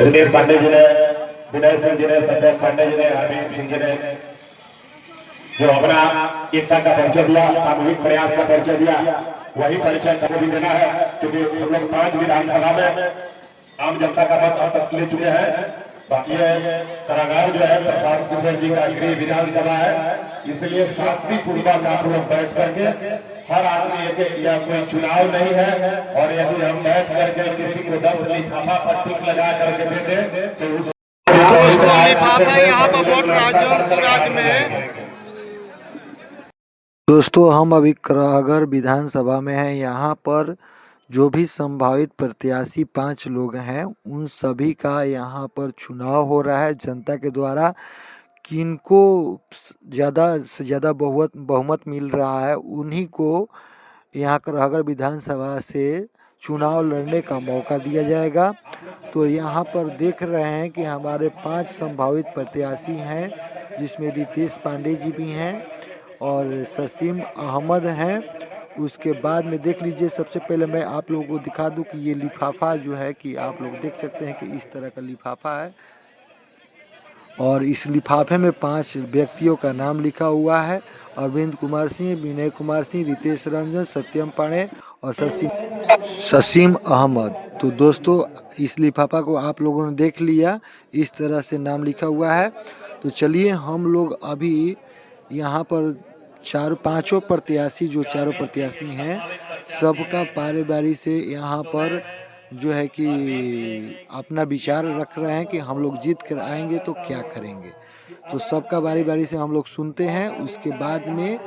रितेश पांडे जी ने, विनय सिंह जी ने, संजय पांडे जी ने, अरविंद सिंह जी ने जो अपना एकता का परिचय दिया, सामूहिक प्रयास का परिचय दिया, वही परिचय को भी देना है। क्योंकि हम लोग 5 विधानसभा में आम जनता का मत अब तक ले चुके हैं। बाकी कारागार जो है प्रसाद किशोर जी का गृह विधानसभा है, इसलिए शांतिपूर्वक आप लोग बैठ करके हर आदमी या कोई चुनाव नहीं है, और यदि हम बैठ करके किसी को 10 लिफाफा पर टिक लगा करके दे दे तो उस दोस्तों लिफाफा यहाँ पर वोट राज में। दोस्तों हम अभी कराहगर विधानसभा में हैं। यहाँ पर जो भी संभावित प्रत्याशी 5 लोग हैं उन सभी का यहाँ पर चुनाव हो रहा है जनता के द्वारा। किनको ज़्यादा से ज़्यादा बहुमत मिल रहा है उन्हीं को यहाँ कराहगर विधानसभा से चुनाव लड़ने का मौका दिया जाएगा। तो यहाँ पर देख रहे हैं कि हमारे 5 संभावित प्रत्याशी हैं, जिसमें रितेश पांडे जी भी हैं और ससीम अहमद हैं। उसके बाद में देख लीजिए, सबसे पहले मैं आप लोगों को दिखा दूं कि ये लिफाफा जो है कि आप लोग देख सकते हैं कि इस तरह का लिफाफा है, और इस लिफाफे में 5 व्यक्तियों का नाम लिखा हुआ है। अरविंद कुमार सिंह, विनय कुमार सिंह, रितेश रंजन, सत्यम पांडे और ससीम अहमद। तो दोस्तों इस लिफाफा को आप लोगों ने देख लिया, इस तरह से नाम लिखा हुआ है। तो चलिए हम लोग अभी यहाँ पर 4-5 प्रत्याशी जो चारों प्रत्याशी हैं सबका बारी बारी से यहाँ पर जो है कि अपना विचार रख रहे हैं कि हम लोग जीत कर आएंगे तो क्या करेंगे। तो सबका बारी बारी से हम लोग सुनते हैं, उसके बाद में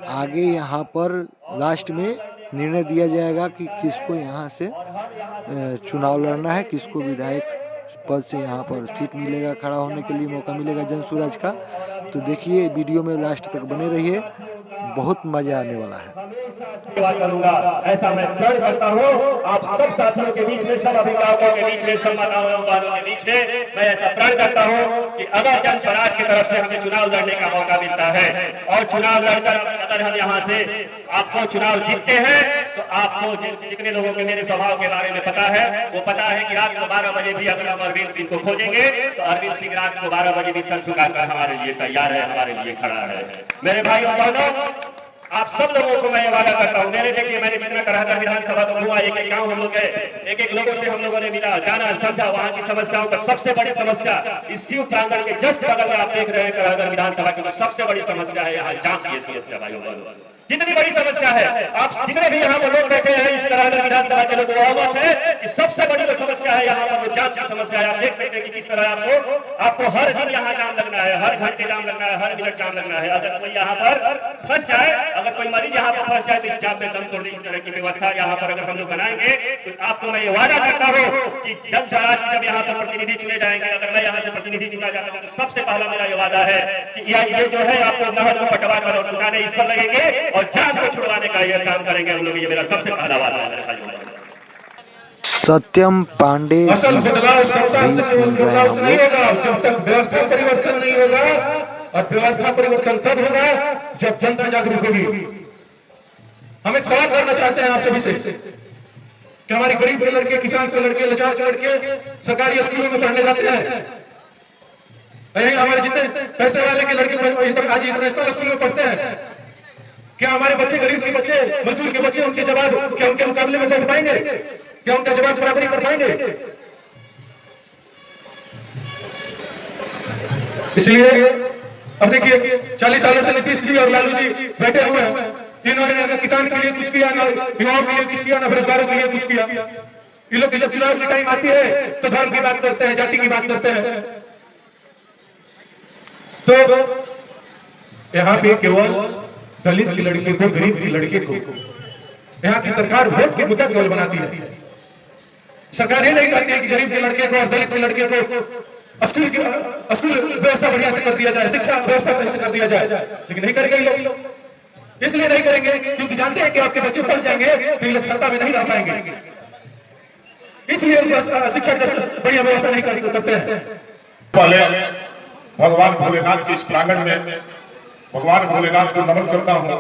आगे यहाँ पर लास्ट में निर्णय दिया जाएगा कि किसको यहाँ से चुनाव लड़ना है, किसको विधायक पद से यहाँ पर सीट मिलेगा, खड़ा होने के लिए मौका मिलेगा जनसुराज का। तो देखिए वीडियो में लास्ट तक बने रहिए, बहुत मजा आने वाला है। करूंगा ऐसा मैं प्रण करता हूँ। आप सब साथियों के बीच में, सब अभिभावकों के बीच में, सब माताओं वालों के बीच में मैं ऐसा प्रण करता हूँ कि अगर जन स्वराज की तरफ से हमें चुनाव लड़ने का मौका मिलता है और चुनाव लड़कर अगर हम यहाँ से आपको चुनाव जीतते हैं तो आपको जितने लोगों के मेरे स्वभाव के बारे में पता है वो पता है कि रात को 12 बजे भी अगर हम अरविंद सिंह को खोजेंगे तो अरविंद सिंह रात को 12 बजे भी सर झुकाकर हमारे लिए तैयार है, हमारे लिए खड़ा है। मेरे भाई और बहनों, आप सब लोगों को मैं ये वादा करता हूँ। मैंने देखिए मैंने जितना कराहगर विधानसभा को घूमा, एक गांव हम लोग गए, एक लोगों से हम लोगों ने मिला, जाना, समझा वहां की समस्याओं का। सबसे बड़ी समस्या इस शिव प्रांगण के जस्ट बगल में आप देख रहे हैं कराहगर विधानसभा की, सबसे बड़ी समस्या है यहाँ जाम की समस्या। भाइयों बहनों, कितनी बड़ी समस्या है। आप जितने भी यहाँ पर लोग बैठे हैं इस कराहगर विधानसभा के लोग अवगत है कि सबसे बड़ी जो समस्या है यहाँ पर वो जाम की समस्या है। आप देख सकते हैं कि किस तरह आपको हर दिन यहाँ जाम लगना है, हर घंटे जाम लगना है, हर मिनट जाम लगना है। अगर कोई यहाँ पर फंस जाए, अगर कोई मरीज यहाँ पर फंस जाए तो इस जाम में दम तोड़ने इस तरह की व्यवस्था यहाँ पर अगर हम लोग बनाएंगे तो आपको मैं ये वादा करता हूँ कि जन स्वराज जब यहाँ पर प्रतिनिधि चुने जाएंगे, अगर मैं यहाँ से प्रतिनिधि चुना जाता हूँ तो सबसे पहला मेरा ये वादा है कि ये जो है आपको नहर को पटवा कर और दुकानें इस पर लगेंगे और जाम को छुड़वाने का ये काम करेंगे हम लोग। ये मेरा सबसे पहला वादा है। सत्यम पांडे असल बदलाव सत्ता से नहीं होगा जब तक व्यवस्था परिवर्तन नहीं होगा, और व्यवस्था परिवर्तन तब होगा जब जनता जागरूक होगी। हम एक सवाल करना चाहते हैं आप सभी से कि हमारे गरीब के लड़के, किसान के लड़के, लाचार के लड़के सरकारी स्कूलों में पढ़ने जाते हैं, हमारे जितने पैसे वाले के लड़के आज इंटरनेशनल स्कूल में पढ़ते हैं, क्या हमारे बच्चे, गरीब के बच्चे, मजदूर के बच्चे, उनके जवाब क्या उनके मुकाबले में बैठ पाएंगे? क्या उनका जवाब बराबरी कर पाएंगे? इसलिए अब देखिए 40 सालों से नीतीश जी और लालू जी बैठे हुए हैं, इन्होंने ना किसान के लिए कुछ किया, ना युवाओं के लिए कुछ किया, ना बेरोजगारों के लिए कुछ किया। ये लोग जब चुनाव की टाइम आती है तो धर्म की बात करते हैं, जाति की बात करते हैं। तो यहाँ पे केवल दलित की लड़के को, गरीब की लड़के को यहाँ की सरकार वोट की मुद्दा केवल बनाती है। सरकार ये नहीं करती है कि गरीब के लड़के को और दलित के लड़के को स्कूल व्यवस्था बढ़िया से कर दिया जाए, शिक्षा व्यवस्था सही से कर दिया जाए, लेकिन नहीं करेंगे ये लोग। इसलिए नहीं करेंगे क्योंकि जानते हैं कि आपके बच्चे पढ़ जाएंगे तो ये लोग सत्ता में नहीं रह पाएंगे, इसलिए शिक्षा बढ़िया व्यवस्था नहीं करते हैं। पहले भगवान भोलेनाथ के इस प्रांगण में भगवान भोलेनाथ को नमन करता हूँ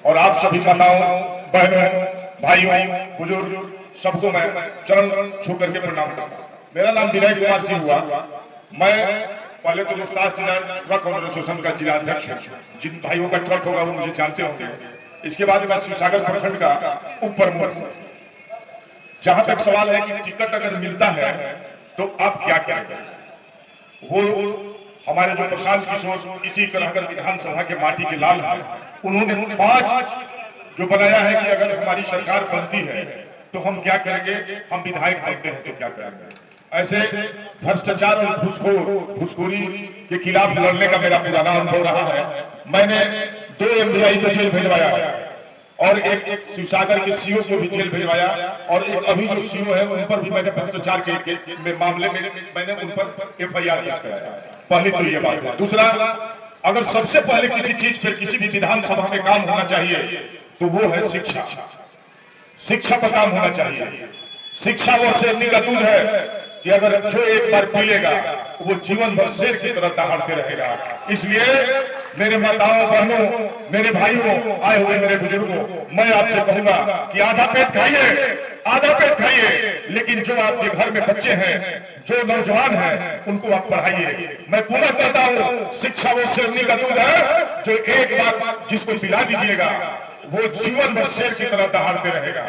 और आप सभी माताओं, बहनों, भाइयों, बुजुर्ग सबको मैं चरण छू करके प्रणाम करता हूँ। मेरा नाम विनय कुमार सिंह हुआ। मैं पहले तो मुस्ताद जिला ट्रक ऑनर एसोसिएशन का जिला अध्यक्ष हूँ। जिन भाइयों का ट्रक होगा वो मुझे जानते होंगे। इसके बाद मैं शिवसागर प्रखंड का उप प्रमुख हूँ। जहां तक सवाल है कि टिकट अगर मिलता है तो आप क्या करेंगे, वो हमारे जो प्रशांत किशोर इसी करहगर विधानसभा के माटी के लाल हैं, उन्होंने 5 जो बनाया है कि अगर हमारी सरकार बनती है तो हम क्या करेंगे, हम विधायक बनते हैं तो क्या करेंगे। ऐसे भ्रष्टाचार और घूसखोरी के खिलाफ लड़ने का मेरा पुराना अनुभव रहा है। मैंने 2 MVI को जेल भिजवाया है और एक शिवसागर के सीओ को भी जेल भिजवाया और एक अभी जो सीओ है उन पर भी मैंने भ्रष्टाचार के मामले में मैंने उन पर FIR दर्ज कराया। पहली तो ये बात है। दूसरा, अगर सबसे पहले किसी चीज पर किसी भी विधानसभा में काम होना चाहिए तो वो है शिक्षा। शिक्षा पर काम होना चाहिए। शिक्षा वो शेरनी का दूध है कि अगर जो एक बार पी लेगा वो जीवन भर शेर की तरह दहाड़ते रहेगा। इसलिए मेरे माताओं बहनों, मेरे भाइयों, आए हुए मेरे बुजुर्गों, मैं आपसे कहूंगा कि आधा पेट खाइए, लेकिन जो आपके घर में बच्चे हैं, जो नौजवान हैं, उनको आप पढ़ाइए। मैं पुनः कहता हूँ, शिक्षा वो शेरनी का दूध है जो एक बार जिसको पिला दीजिएगा वो जीवन भर शेर की तरह दहाड़ते रहेगा।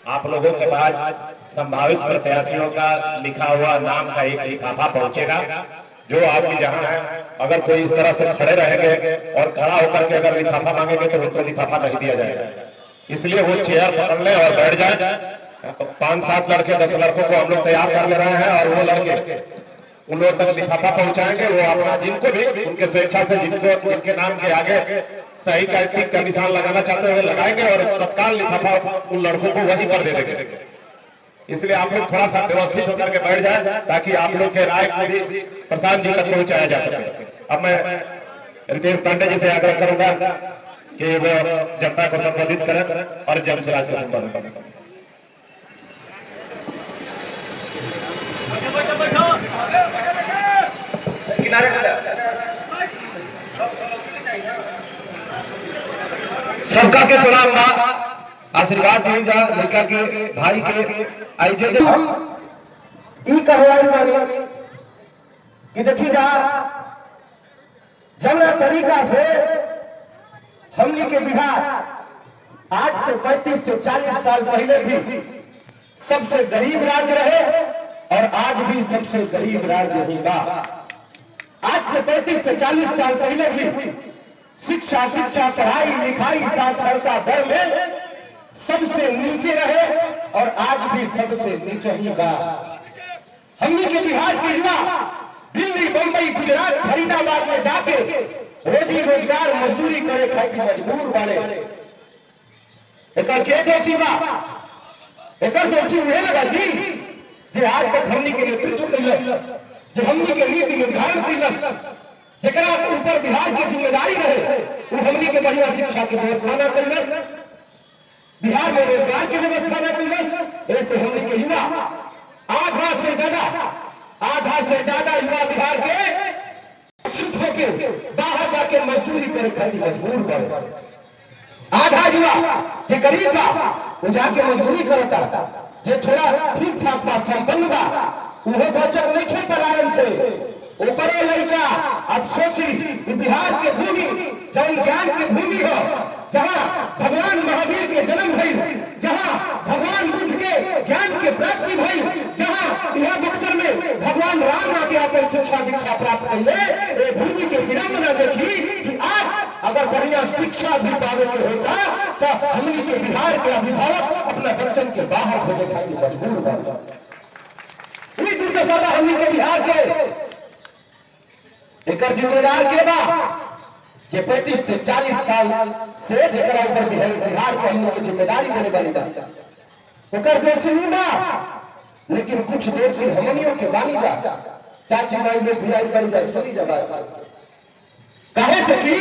आप लोगों के पास संभावित प्रत्याशियों का लिखा हुआ नाम का एक लिफाफा पहुंचेगा जो आपकी जहां है। अगर कोई इस तरह से खड़े रहेंगे और खड़ा होकर के अगर लिफाफा मांगेंगे तो उनको लिफाफा नहीं दिया जाएगा। इसलिए वो चेयर पकड़ ले और बैठ जाए। 5-7 लड़के 10 लड़कों को हम लोग तैयार कर ले रहे हैं और वो लड़के उन लोगों तक लिफाफा पहुंचाएंगे। वो अपना जिनको भी उनके स्वेच्छा से जिनको इनके नाम के आगे सही का टिक का निशान लगाना चाहते हैं लगाएंगे और तत्काल लिफाफा उन लड़कों को वहीं पर दे देंगे। इसलिए आप लोग थोड़ा सा व्यवस्थित होकर के बैठ जाए ताकि आप लोग के राय को भी प्रधान जी तक पहुंचाया जा सके। अब मैं रितेश पांडे जी से आग्रह करूंगा कि वो जनता को संबोधित करें और जन स्वराज को संबोधित करें। सबका के प्रणाम बा, आशीर्वाद दी जा लड़का के भाई के आई जे हम ई कहवाई मानी कि देखी जा जमना तरीका से हमनी के बिहार आज से 35 से 40 साल पहले भी सबसे गरीब राज्य रहे और आज भी सबसे गरीब राज्य ही बा। आज से 35 से 40 साल पहले भी शिक्षा दीक्षा पढ़ाई लिखाई साक्षरता दर में सबसे नीचे रहे और आज भी सबसे नीचे ही बा। हमने के बिहार के युवा दिल्ली बंबई गुजरात फरीदाबाद में जाके रोजी रोजगार मजदूरी करे खातिर मजबूर वाले एकर के दोषी बा? एकर दोषी उहे लगा जी जे आज तक हमनी के नेतृत्व कैलस, जो हमनी के नीति निर्धारण कैलस, जरा ऊपर बिहार की जिम्मेदारी रहे वो हमनी के बढ़िया शिक्षा की व्यवस्था न कैलस, बिहार में रोजगार की व्यवस्था न कैलस। ऐसे हमनी के युवा आधा से ज्यादा युवा बिहार के शिक्षित होके बाहर जाके मजदूरी करे खातिर मजबूर बने। आधा युवा जो गरीब बा वो जाके मजदूरी करता, जो थोड़ा ठीक ठाक बा संपन्न बा वो बचत नहीं खे पलायन से ऊपरे लड़का। अब सोची बिहार के भूमि जौन ज्ञान की भूमि हो, जहाँ भगवान महावीर के जन्म भई, जहाँ भगवान बुद्ध के ज्ञान के प्राप्ति भई, जहाँ यह बक्सर में भगवान राम आके अपन शिक्षा दीक्षा प्राप्त कैले। ये भूमि के विडंबना देखी कि आज अगर बढ़िया शिक्षा भी पावे के होता तो हमनी के बिहार के अभिभावक अपना बच्चन के बाहर भेजे खातिर मजबूर बन। इस दुर्दशा हमनी के बिहार के एकर जिम्मेदार के बा जे 35 से 40 साल से जरा ऊपर बिहार के हमनी के जिम्मेदारी देने वाली जा ओकर दोषी नहीं बा, लेकिन कुछ दोषी हमनियों के बानी जा। चाची माई में भिलाई बन जा सुनी जा बात काहे से कि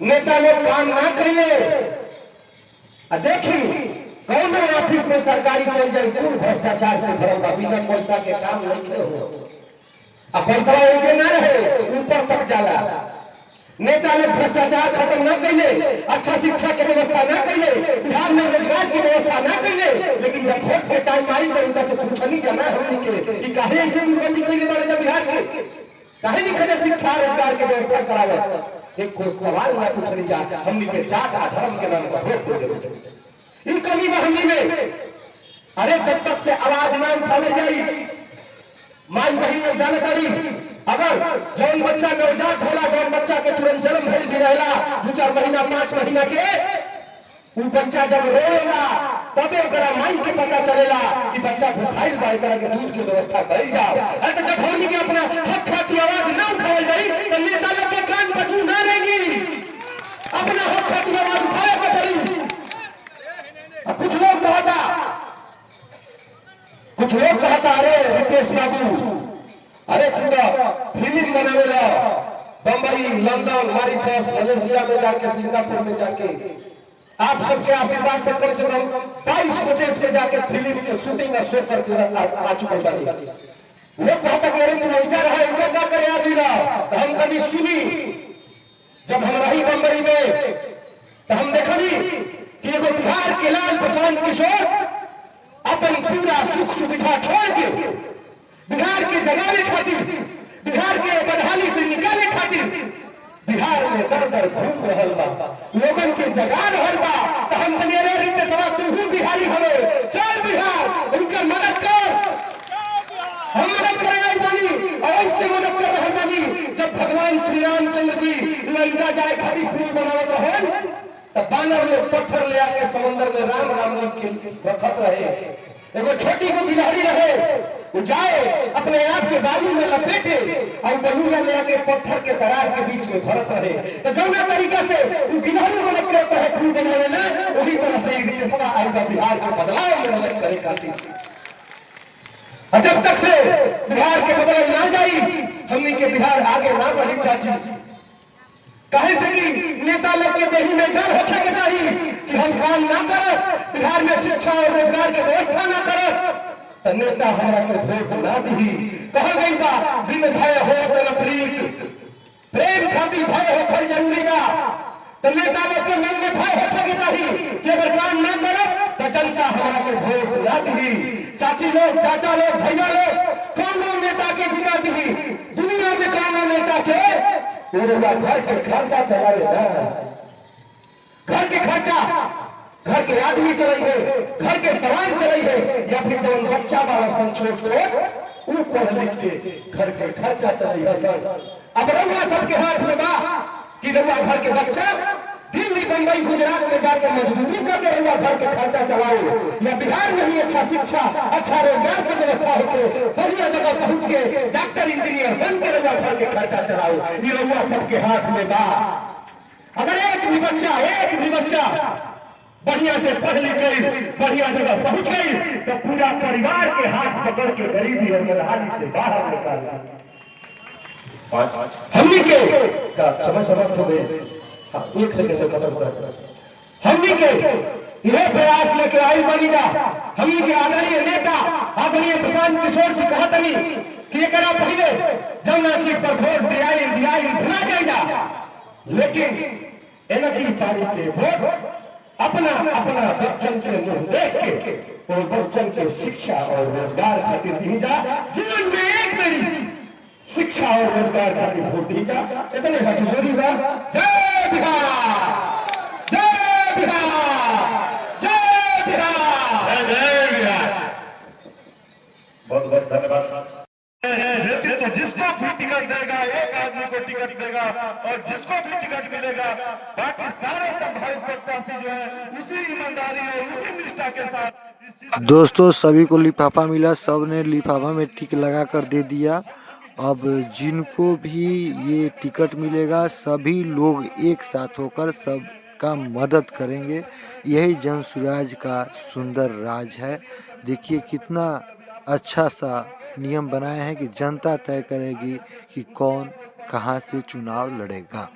नेता लोग काम ना कइले। आ देखी कौन ऑफिस में सरकारी चल जाए खूब भ्रष्टाचार से भरल बा, बिना पैसा के काम नहीं हो। अब पैसा एक ना रहे ऊपर तक जाला। नेता लोग भ्रष्टाचार खत्म न कैले, अच्छा शिक्षा के व्यवस्था न कैले, बिहार में रोजगार की व्यवस्था न कैले, लेकिन जब वोट के टाइम आई तो उनका से पूछनी जाना हमनी के कि काहे ऐसे मुकम्मल कैले बारे जब बिहार के काहे नहीं करे शिक्षा रोजगार के व्यवस्था करावे। एक को सवाल ना पूछनी जा, हमनी के जात आ धर्म के नाम पर वोट दे इन कमी में हमनी में। अरे जब तक से आवाज ना उठावे जाई माई बहन जानकारी, अगर जौन बच्चा नवजात होला, जौन बच्चा के तुरंत जन्म भइल भी रहेला 2-4 महीना 5 महीना के, वो बच्चा जब रोएगा तबे ओकरा माई के पता चलेला कि बच्चा भूखाइल बा, एकरा के दूध की व्यवस्था करी जाओ। अरे जब हमनी के अपना हक खातिर आवाज ना उठावल जाई तो नेता लोग के कान बजू ना रहेगी, अपना हक खातिर आवाज उठाए के पड़ी। कुछ लोग कहता अरे रितेश बाबू, अरे तू तो फिल्म बनावेला बम्बई, लंदन, मॉरिशस, मलेशिया में जाके, सिंगापुर में जाके, आप सबके आशीर्वाद से कम 22 को देश में जाके फिल्म के शूटिंग और शो करके आ चुके बानी। लोग कहता कि अरे तू ऐसा रहा, ऐसा क्या करे आदमी रहा, तो हम कभी सुनी जब हम रही बम्बई में तो हम देखनी कि एगो बिहार के लाल प्रशांत किशोर अपन पूरा सुख सुविधा छोड़ के बिहार के जगाने खातिर, बिहार के बदहाली से निकाले खातिर बिहार में दर दर घूम रहल बा, लोगन के जगा रहल बा। तो हम कहिए रे रितेश बाबा तू भी बिहारी हवे, चल बिहार उनका मदद कर, हम मदद करे आई बानी और ऐसे मदद कर रहल बानी। जब भगवान श्री रामचंद्र जी लंका जाए खातिर पुल बनावत रहन तब बानर लोग पत्थर ले आके समंदर में राम राम लिख के रखत रहे। एगो छोटी को गिलहरी रहे, वो जाए अपने आप के बालू में लपेटे और बलूया ले आके पत्थर के दरार के बीच में भरत रहे। तो जौना तरीका से वो गिलहरी मदद करता है पुल बनाने में, वही तरह से रितेश बाबा आएगा बिहार के बदलाव में मदद करे खातिर। जब तक से बिहार के बदलाव ना जाई हमनी के बिहार आगे ना बढ़ी चाची। कहे से कि नेता लोग के देही में डर रखे के चाहिए कि हम काम ना करब, बिहार में शिक्षा और रोजगार के व्यवस्था ना करब तो नेता हमरा के वोट ना दी। कहल गई बा बिन भय हो न प्रीत, प्रेम खातिर भय होखल जरूरी बा। तो नेता लोग के मन में भय होखे के चाहिए कि अगर काम ना करब तो जनता हमरा के वोट ना दी। चाची लोग, चाचा लोग, भैया लोग, कौन नेता के जिम्मा दी दुनिया में, कौन नेता के घर के खर्चा चला लेना, घर के खर्चा घर के आदमी चलाई है, घर के सामान चलाई है, या फिर जब बच्चा बाबा संछोट वो पढ़ लिख के घर के खर्चा चलाई है। सर अब रउआ सबके हाथ में बा कि रउआ घर के बच्चा दिल्ली, बंबई, गुजरात में जाकर मजदूरी करके रउआ घर के खर्चा चलाओ, या बिहार में ही अच्छा शिक्षा, अच्छा रोजगार की व्यवस्था होके बढ़िया जगह पहुंच के डॉक्टर, इंजीनियर बन के रउआ घर के खर्चा चलाओ। ये रउआ सबके हाथ में बा। अगर एक भी बच्चा बढ़िया से पढ़ लिख गई, बढ़िया जगह पहुंच गई तो पूरा परिवार के हाथ पकड़ के गरीबी और बदहाली से बाहर निकाल हमनी के समझ हो गए। एक सेकंड से खत्म कर। हमनी के यह प्रयास लेके आई बनीगा, हमनी के आदरणीय नेता आदरणीय प्रशांत किशोर जी कहतनी कि एकरा पहले जमुना चीज पर वोट दियाई भुला जाएगा, लेकिन एनकी पारी के वोट अपना बच्चन के मुंह देख के और बच्चन के शिक्षा और रोजगार खातिर दी जा। जीवन में एक मेरी शिक्षा और रोजगार खातिर वोट दी जा। इतने हजूरी बा। जय बिहार, जय बिहार, जय बिहार, जय बिहार। बहुत बहुत धन्यवाद। तो जिसको भी टिकट देगा एक आदमी को टिकट देगा और जिसको भी टिकट मिलेगा बाकी सारे संभावित प्रत्याशी जो है उसी ईमानदारी और उसी निष्ठा के साथ। दोस्तों सभी को लिफाफा मिला, सब ने लिफाफा में टिक लगा कर दे दिया। अब जिनको भी ये टिकट मिलेगा सभी लोग एक साथ होकर सबका मदद करेंगे। यही जन सुराज का सुंदर राज है। देखिए कितना अच्छा सा नियम बनाए हैं कि जनता तय करेगी कि कौन कहां से चुनाव लड़ेगा।